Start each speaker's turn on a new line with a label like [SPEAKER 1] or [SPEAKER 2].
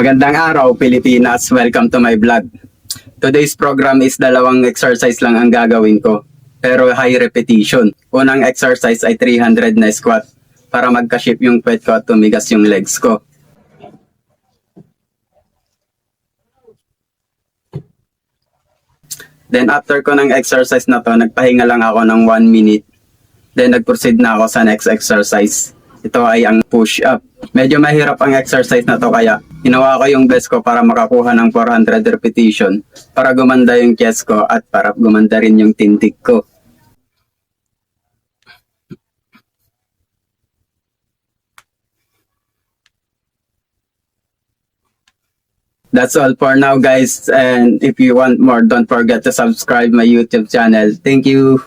[SPEAKER 1] Magandang araw, Pilipinas. Welcome to my vlog. Today's program is dalawang exercise lang ang gagawin ko, pero high repetition. Unang exercise ay 300 na squat para magka-shape yung pet ko at tumigas yung legs ko. Then after ko ng exercise na to, nagpahinga lang ako ng 1 minute. Then nag-proceed na ako sa next exercise. Ito ay ang push-up. Medyo mahirap ang exercise na to kaya ginawa ko yung best ko para makakuha ng 400 repetition para gumanda yung chest ko at para gumanda rin yung tindig ko. That's all for now, guys, and if you want more, don't forget to subscribe my YouTube channel. Thank you.